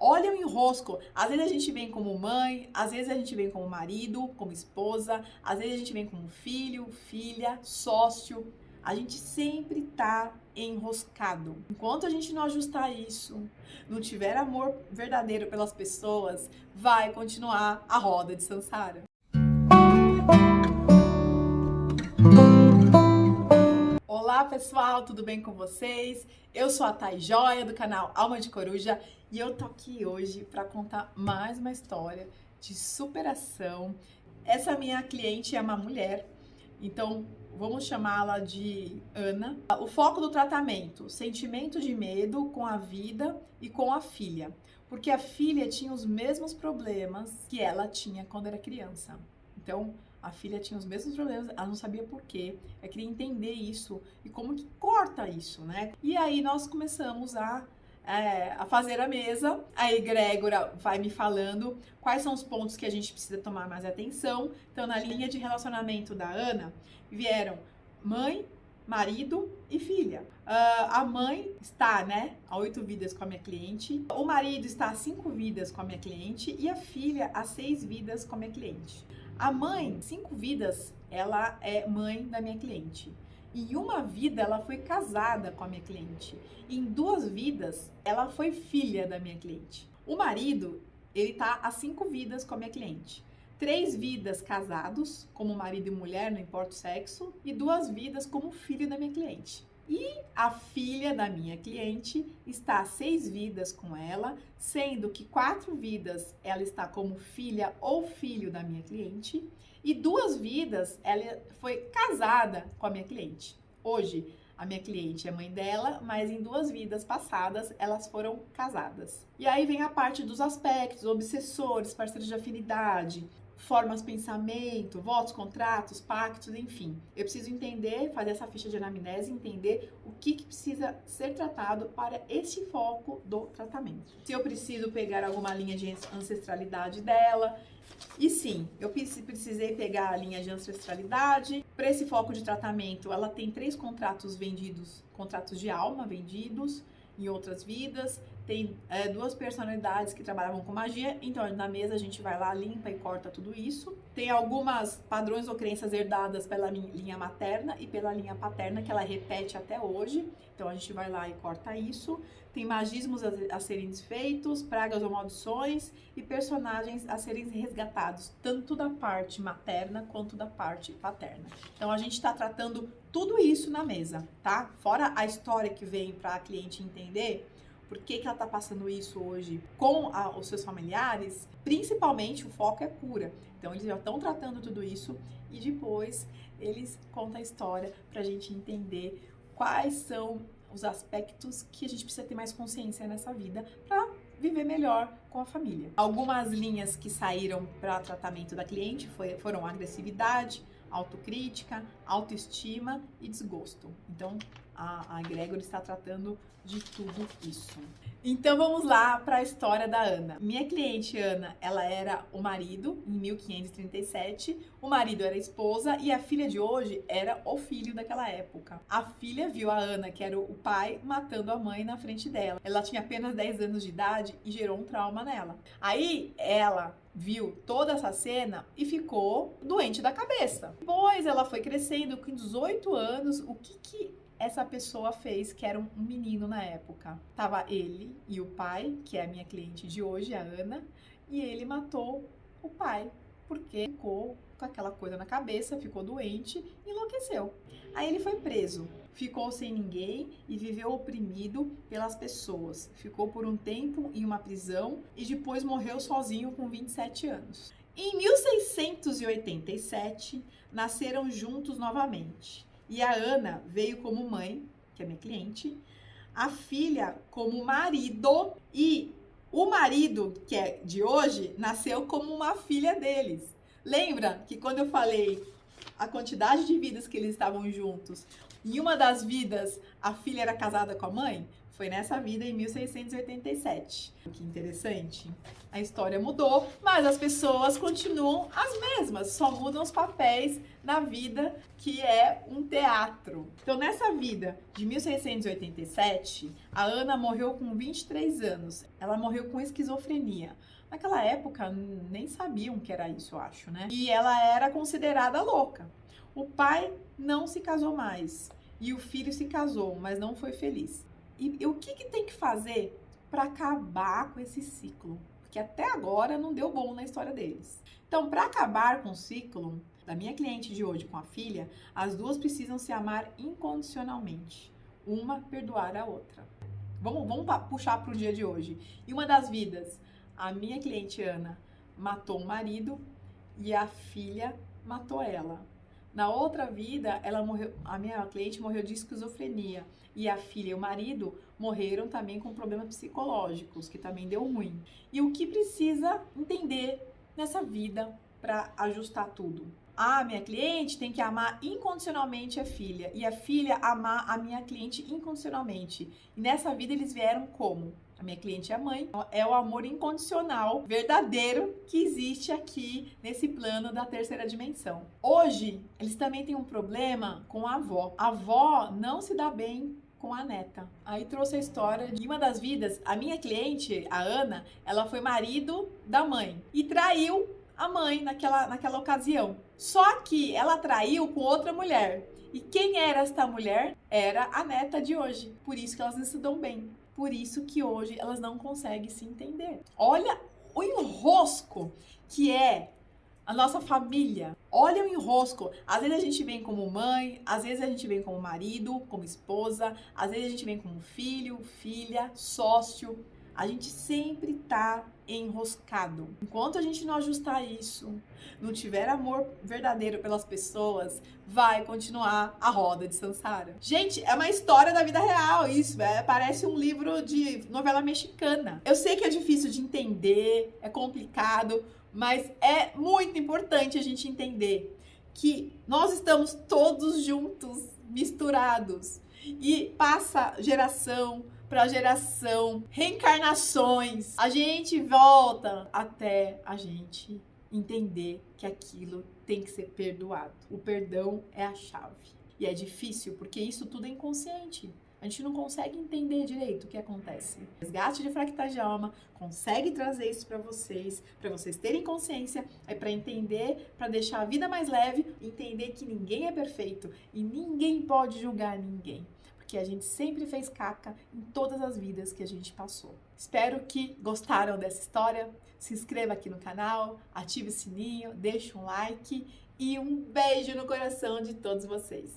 Olha o enrosco. Às vezes a gente vem como mãe, às vezes a gente vem como marido, como esposa, às vezes a gente vem como filho, filha, sócio. A gente sempre tá enroscado. Enquanto a gente não ajustar isso, não tiver amor verdadeiro pelas pessoas, vai continuar a roda de samsara. Olá pessoal, tudo bem com vocês? Eu sou a Thay Joia do canal Alma de Coruja e eu tô aqui hoje para contar mais uma história de superação. Essa minha cliente é uma mulher, então vamos chamá-la de Ana. O foco do tratamento: sentimento de medo com a vida e com a filha, porque a filha tinha os mesmos problemas que ela tinha quando era criança. Então, a filha tinha os mesmos problemas, ela não sabia por quê. Eu queria entender isso e como que corta isso, né? E aí nós começamos a fazer a mesa. A egrégora vai me falando quais são os pontos que a gente precisa tomar mais atenção. Então, na linha de relacionamento da Ana, vieram mãe, marido e filha. A mãe está, há 8 vidas com a minha cliente. O marido está há 5 vidas com a minha cliente e a filha há 6 vidas com a minha cliente. A mãe, 5 vidas, ela é mãe da minha cliente. Em uma vida, ela foi casada com a minha cliente. Em 2 vidas, ela foi filha da minha cliente. O marido, ele tá há 5 vidas com a minha cliente. 3 vidas casados, como marido e mulher, não importa o sexo, e 2 vidas como filho da minha cliente. E a filha da minha cliente está há 6 vidas com ela, sendo que 4 vidas ela está como filha ou filho da minha cliente e 2 vidas ela foi casada com a minha cliente. Hoje, a minha cliente é mãe dela, mas em 2 vidas passadas elas foram casadas. E aí vem a parte dos aspectos, obsessores, parceiros de afinidade, formas de pensamento, votos, contratos, pactos, enfim. Eu preciso entender, fazer essa ficha de anamnese, entender o que precisa ser tratado para esse foco do tratamento. Se eu preciso pegar alguma linha de ancestralidade dela, e sim, eu precisei pegar a linha de ancestralidade. Para esse foco de tratamento, ela tem 3 contratos vendidos, contratos de alma vendidos em outras vidas. Tem 2 personalidades que trabalhavam com magia, então na mesa a gente vai lá, limpa e corta tudo isso. Tem algumas padrões ou crenças herdadas pela linha materna e pela linha paterna, que ela repete até hoje, então a gente vai lá e corta isso. Tem magismos a serem desfeitos, pragas ou maldições e personagens a serem resgatados, tanto da parte materna quanto da parte paterna. Então a gente está tratando tudo isso na mesa, tá? Fora a história que vem para a cliente entender por que ela tá passando isso hoje com os seus familiares, principalmente o foco é cura. Então eles já estão tratando tudo isso e depois eles contam a história pra gente entender quais são os aspectos que a gente precisa ter mais consciência nessa vida para viver melhor com a família. Algumas linhas que saíram para tratamento da cliente foram agressividade, autocrítica, autoestima e desgosto. Então, a egrégora está tratando de tudo isso. Então vamos lá para a história da Ana. Minha cliente Ana, ela era o marido em 1537, o marido era a esposa e a filha de hoje era o filho daquela época. A filha viu a Ana, que era o pai, matando a mãe na frente dela. Ela tinha apenas 10 anos de idade e gerou um trauma nela. Aí ela viu toda essa cena e ficou doente da cabeça. Depois ela foi crescendo, com 18 anos, o que essa pessoa fez, que era um menino na época? Tava ele e o pai, que é a minha cliente de hoje, a Ana, e ele matou o pai, porque ficou com aquela coisa na cabeça, ficou doente, enlouqueceu. Aí ele foi preso, ficou sem ninguém e viveu oprimido pelas pessoas. Ficou por um tempo em uma prisão e depois morreu sozinho com 27 anos. Em 1687, nasceram juntos novamente. E a Ana veio como mãe, que é minha cliente, a filha como marido e o marido, que é de hoje, nasceu como uma filha deles. Lembra que quando eu falei a quantidade de vidas que eles estavam juntos, em uma das vidas a filha era casada com a mãe? Foi nessa vida em 1687. Que interessante. A história mudou, mas as pessoas continuam as mesmas, só mudam os papéis na vida, que é um teatro. Então, nessa vida de 1687, a Ana morreu com 23 anos. Ela morreu com esquizofrenia. Naquela época, nem sabiam que era isso, eu acho, né? E ela era considerada louca. O pai não se casou mais e o filho se casou, mas não foi feliz. E o que tem que fazer para acabar com esse ciclo? Porque até agora não deu bom na história deles. Então, para acabar com o ciclo da minha cliente de hoje com a filha, as duas precisam se amar incondicionalmente. Uma perdoar a outra. Vamos puxar para o dia de hoje. Em uma das vidas, a minha cliente Ana matou o marido e a filha matou ela. Na outra vida, a minha cliente morreu de esquizofrenia e a filha e o marido morreram também com problemas psicológicos, que também deu ruim. E o que precisa entender nessa vida para ajustar tudo? A minha cliente tem que amar incondicionalmente a filha e a filha amar a minha cliente incondicionalmente. E nessa vida eles vieram como? A minha cliente é a mãe, é o amor incondicional, verdadeiro, que existe aqui nesse plano da terceira dimensão. Hoje, eles também têm um problema com a avó. A avó não se dá bem com a neta. Aí trouxe a história de uma das vidas, a minha cliente, a Ana, ela foi marido da mãe e traiu a mãe naquela ocasião. Só que ela traiu com outra mulher. E quem era esta mulher? Era a neta de hoje. Por isso que elas não se dão bem. Por isso que hoje elas não conseguem se entender. Olha o enrosco que é a nossa família. Olha o enrosco. Às vezes a gente vem como mãe, às vezes a gente vem como marido, como esposa, às vezes a gente vem como filho, filha, sócio. A gente sempre tá enroscado. Enquanto a gente não ajustar isso, não tiver amor verdadeiro pelas pessoas, vai continuar a roda de Sansara. Gente, é uma história da vida real isso, parece um livro de novela mexicana. Eu sei que é difícil de entender, é complicado, mas é muito importante a gente entender que nós estamos todos juntos, misturados, e passa geração para geração, reencarnações, a gente volta até a gente entender que aquilo tem que ser perdoado. O perdão é a chave. E é difícil porque isso tudo é inconsciente. A gente não consegue entender direito o que acontece. O resgate de fractais de alma consegue trazer isso para vocês terem consciência, é para entender, para deixar a vida mais leve, entender que ninguém é perfeito e ninguém pode julgar ninguém. Que a gente sempre fez caca em todas as vidas que a gente passou. Espero que gostaram dessa história. Se inscreva aqui no canal, ative o sininho, deixe um like e um beijo no coração de todos vocês.